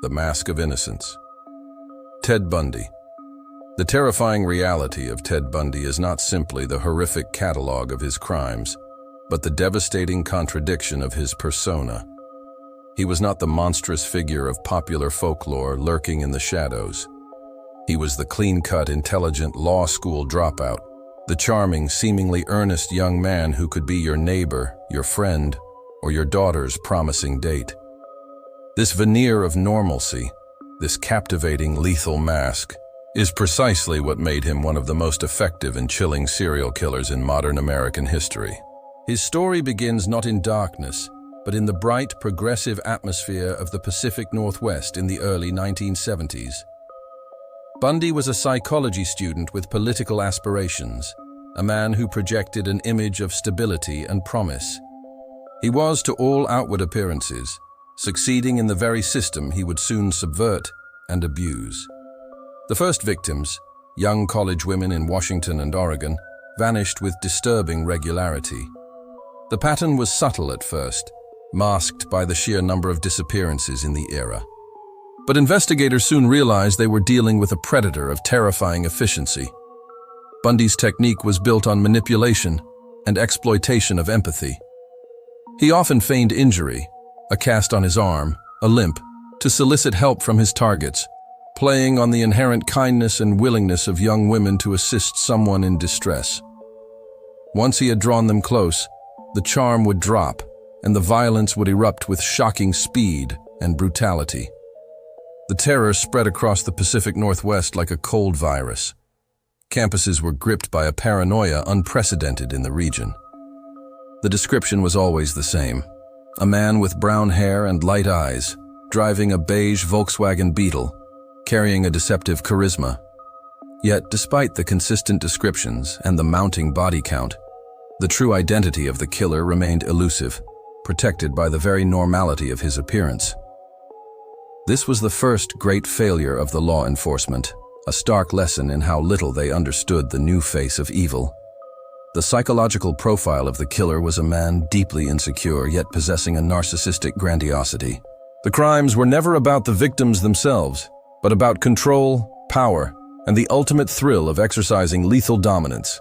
The Mask of Innocence. Ted Bundy. The terrifying reality of Ted Bundy is not simply the horrific catalog of his crimes, but the devastating contradiction of his persona. He was not the monstrous figure of popular folklore lurking in the shadows. He was the clean-cut, intelligent law school dropout, the charming, seemingly earnest young man who could be your neighbor, your friend, or your daughter's promising date. This veneer of normalcy, this captivating, lethal mask, is precisely what made him one of the most effective and chilling serial killers in modern American history. His story begins not in darkness, but in the bright, progressive atmosphere of the Pacific Northwest in the early 1970s. Bundy was a psychology student with political aspirations, a man who projected an image of stability and promise. He was, to all outward appearances, succeeding in the very system he would soon subvert and abuse. The first victims, young college women in Washington and Oregon, vanished with disturbing regularity. The pattern was subtle at first, masked by the sheer number of disappearances in the era. But investigators soon realized they were dealing with a predator of terrifying efficiency. Bundy's technique was built on manipulation and exploitation of empathy. He often feigned injury, a cast on his arm, a limp, to solicit help from his targets, playing on the inherent kindness and willingness of young women to assist someone in distress. Once he had drawn them close, the charm would drop, and the violence would erupt with shocking speed and brutality. The terror spread across the Pacific Northwest like a cold virus. Campuses were gripped by a paranoia unprecedented in the region. The description was always the same: a man with brown hair and light eyes, driving a beige Volkswagen Beetle, carrying a deceptive charisma. Yet, despite the consistent descriptions and the mounting body count, the true identity of the killer remained elusive, protected by the very normality of his appearance. This was the first great failure of the law enforcement, a stark lesson in how little they understood the new face of evil. The psychological profile of the killer was a man deeply insecure yet possessing a narcissistic grandiosity. The crimes were never about the victims themselves, but about control, power, and the ultimate thrill of exercising lethal dominance.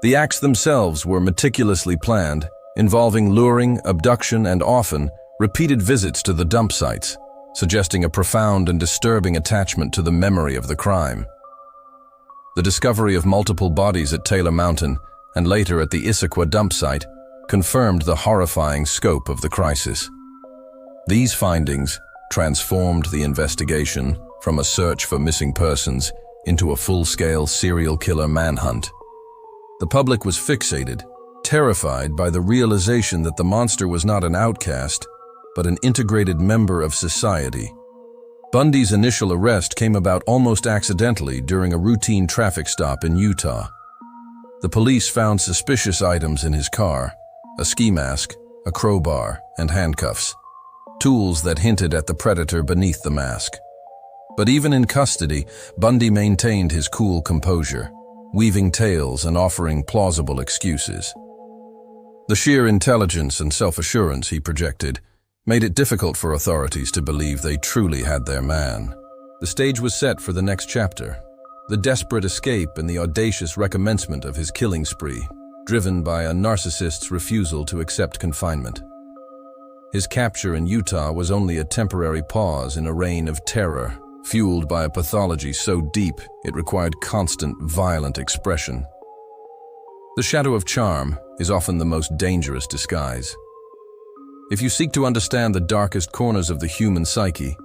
The acts themselves were meticulously planned, involving luring, abduction, and often repeated visits to the dump sites, suggesting a profound and disturbing attachment to the memory of the crime. The discovery of multiple bodies at Taylor Mountain and later at the Issaquah dump site confirmed the horrifying scope of the crisis. These findings transformed the investigation from a search for missing persons into a full-scale serial killer manhunt. The public was fixated, terrified by the realization that the monster was not an outcast, but an integrated member of society. Bundy's initial arrest came about almost accidentally during a routine traffic stop in Utah. The police found suspicious items in his car: a ski mask, a crowbar, and handcuffs, tools that hinted at the predator beneath the mask. But even in custody, Bundy maintained his cool composure, weaving tales and offering plausible excuses. The sheer intelligence and self-assurance he projected made it difficult for authorities to believe they truly had their man. The stage was set for the next chapter, the desperate escape and the audacious recommencement of his killing spree, driven by a narcissist's refusal to accept confinement. His capture in Utah was only a temporary pause in a reign of terror, fueled by a pathology so deep it required constant, violent expression. The shadow of charm is often the most dangerous disguise. If you seek to understand the darkest corners of the human psyche,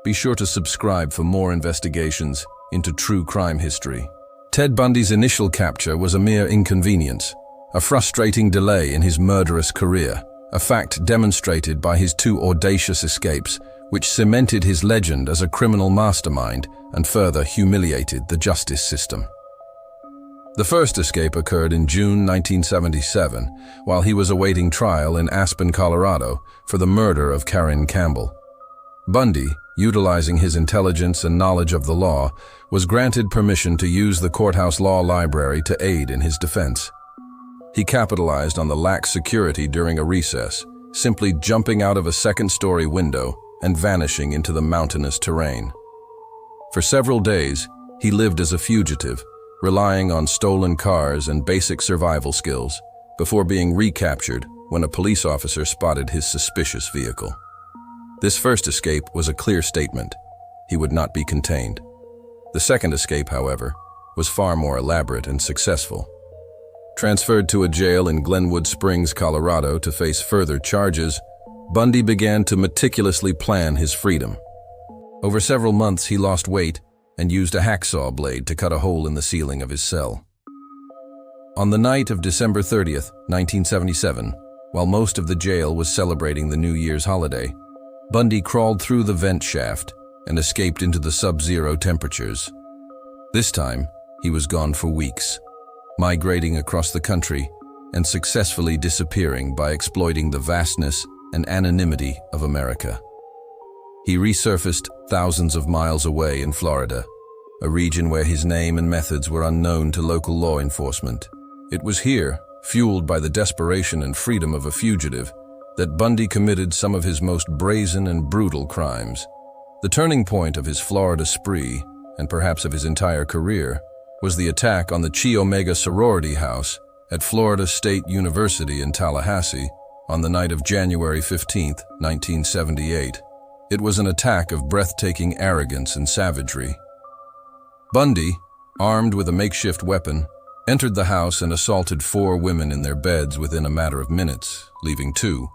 be sure to subscribe for more investigations into true crime history. Ted Bundy's initial capture was a mere inconvenience, a frustrating delay in his murderous career, a fact demonstrated by his two audacious escapes, which cemented his legend as a criminal mastermind and further humiliated the justice system. The first escape occurred in June 1977, while he was awaiting trial in Aspen, Colorado, for the murder of Karen Campbell. Bundy, utilizing his intelligence and knowledge of the law, was granted permission to use the courthouse law library to aid in his defense. He capitalized on the lax security during a recess, simply jumping out of a second-story window and vanishing into the mountainous terrain. For several days, he lived as a fugitive, relying on stolen cars and basic survival skills, before being recaptured when a police officer spotted his suspicious vehicle. This first escape was a clear statement. He would not be contained. The second escape, however, was far more elaborate and successful. Transferred to a jail in Glenwood Springs, Colorado to face further charges, Bundy began to meticulously plan his freedom. Over several months, he lost weight and used a hacksaw blade to cut a hole in the ceiling of his cell. On the night of December 30th, 1977, while most of the jail was celebrating the New Year's holiday, Bundy crawled through the vent shaft and escaped into the sub-zero temperatures. This time, he was gone for weeks, migrating across the country and successfully disappearing by exploiting the vastness and anonymity of America. He resurfaced thousands of miles away in Florida, a region where his name and methods were unknown to local law enforcement. It was here, fueled by the desperation and freedom of a fugitive, that Bundy committed some of his most brazen and brutal crimes. The turning point of his Florida spree, and perhaps of his entire career, was the attack on the Chi Omega sorority house at Florida State University in Tallahassee on the night of January 15, 1978. It was an attack of breathtaking arrogance and savagery. Bundy, armed with a makeshift weapon, entered the house and assaulted 4 women in their beds within a matter of minutes, leaving 2,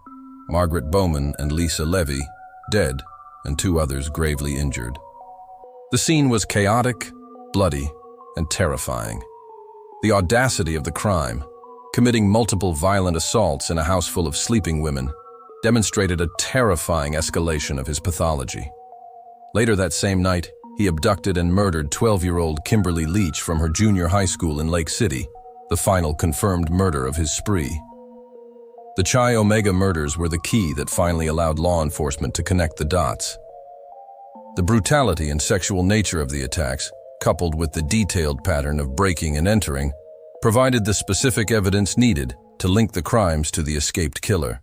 Margaret Bowman and Lisa Levy, dead, and 2 others gravely injured. The scene was chaotic, bloody, and terrifying. The audacity of the crime, committing multiple violent assaults in a house full of sleeping women, demonstrated a terrifying escalation of his pathology. Later that same night, he abducted and murdered 12-year-old Kimberly Leach from her junior high school in Lake City, the final confirmed murder of his spree. The Chi Omega murders were the key that finally allowed law enforcement to connect the dots. The brutality and sexual nature of the attacks, coupled with the detailed pattern of breaking and entering, provided the specific evidence needed to link the crimes to the escaped killer.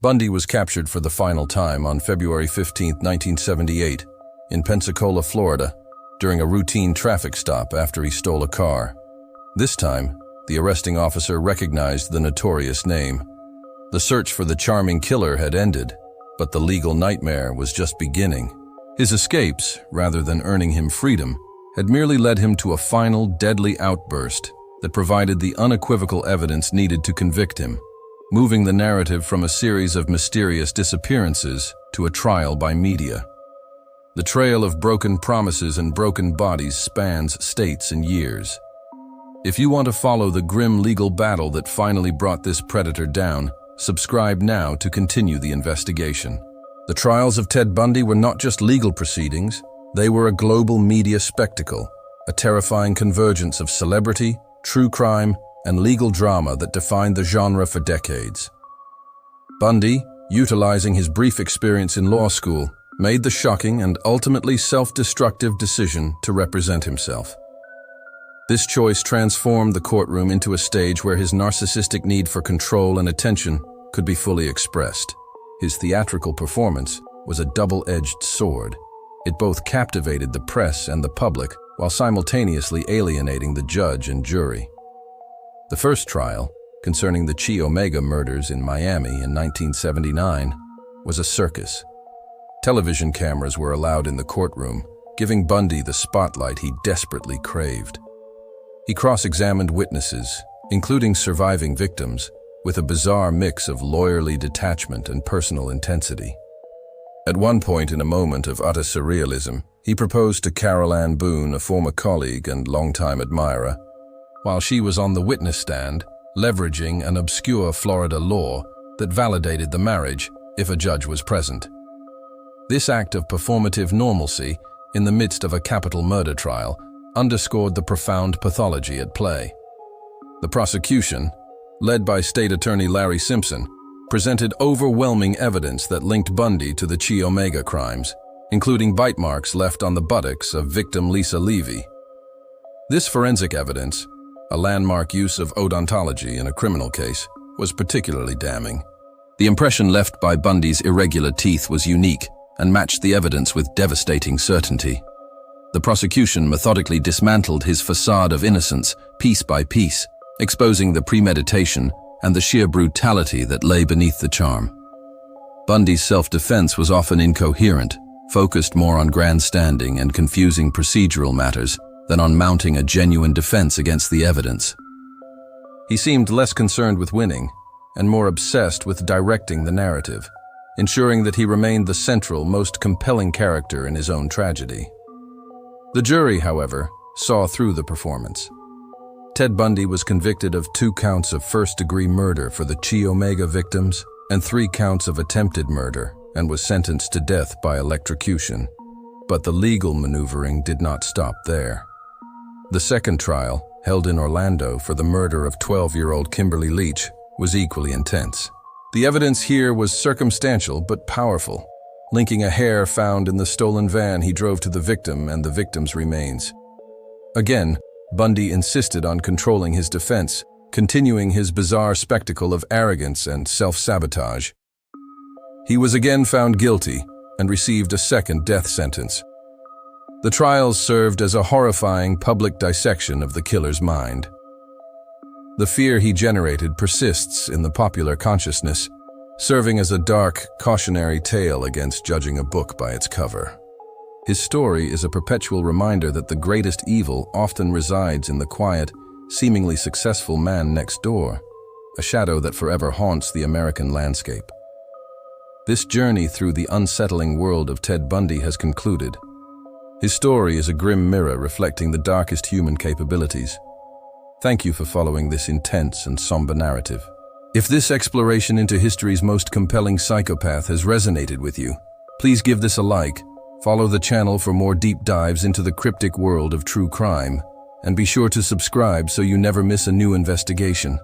Bundy was captured for the final time on February 15, 1978, in Pensacola, Florida, during a routine traffic stop after he stole a car. This time, the arresting officer recognized the notorious name. The search for the charming killer had ended, but the legal nightmare was just beginning. His escapes, rather than earning him freedom, had merely led him to a final deadly outburst that provided the unequivocal evidence needed to convict him, moving the narrative from a series of mysterious disappearances to a trial by media. The trail of broken promises and broken bodies spans states and years. If you want to follow the grim legal battle that finally brought this predator down, subscribe now to continue the investigation. The trials of Ted Bundy were not just legal proceedings, they were a global media spectacle, a terrifying convergence of celebrity, true crime, and legal drama that defined the genre for decades. Bundy, utilizing his brief experience in law school, made the shocking and ultimately self-destructive decision to represent himself. This choice transformed the courtroom into a stage where his narcissistic need for control and attention could be fully expressed. His theatrical performance was a double-edged sword. It both captivated the press and the public while simultaneously alienating the judge and jury. The first trial, concerning the Chi Omega murders in Miami in 1979, was a circus. Television cameras were allowed in the courtroom, giving Bundy the spotlight he desperately craved. He cross-examined witnesses, including surviving victims, with a bizarre mix of lawyerly detachment and personal intensity. At one point, in a moment of utter surrealism, he proposed to Carol Ann Boone, a former colleague and longtime admirer, while she was on the witness stand, leveraging an obscure Florida law that validated the marriage if a judge was present. This act of performative normalcy in the midst of a capital murder trial underscored the profound pathology at play. The prosecution, led by State Attorney Larry Simpson, presented overwhelming evidence that linked Bundy to the Chi Omega crimes, including bite marks left on the buttocks of victim Lisa Levy. This forensic evidence, a landmark use of odontology in a criminal case, was particularly damning. The impression left by Bundy's irregular teeth was unique, and matched the evidence with devastating certainty. The prosecution methodically dismantled his facade of innocence piece by piece, exposing the premeditation and the sheer brutality that lay beneath the charm. Bundy's self-defense was often incoherent, focused more on grandstanding and confusing procedural matters than on mounting a genuine defense against the evidence. He seemed less concerned with winning and more obsessed with directing the narrative, ensuring that he remained the central, most compelling character in his own tragedy. The jury, however, saw through the performance. Ted Bundy was convicted of 2 counts of first-degree murder for the Chi Omega victims and 3 counts of attempted murder, and was sentenced to death by electrocution. But the legal maneuvering did not stop there. The second trial, held in Orlando for the murder of 12-year-old Kimberly Leach, was equally intense. The evidence here was circumstantial but powerful, linking a hair found in the stolen van he drove to the victim and the victim's remains. Again, Bundy insisted on controlling his defense, continuing his bizarre spectacle of arrogance and self-sabotage. He was again found guilty and received a second death sentence. The trials served as a horrifying public dissection of the killer's mind. The fear he generated persists in the popular consciousness, serving as a dark, cautionary tale against judging a book by its cover. His story is a perpetual reminder that the greatest evil often resides in the quiet, seemingly successful man next door, a shadow that forever haunts the American landscape. This journey through the unsettling world of Ted Bundy has concluded. His story is a grim mirror reflecting the darkest human capabilities. Thank you for following this intense and somber narrative. If this exploration into history's most compelling psychopath has resonated with you, please give this a like, follow the channel for more deep dives into the cryptic world of true crime, and be sure to subscribe so you never miss a new investigation.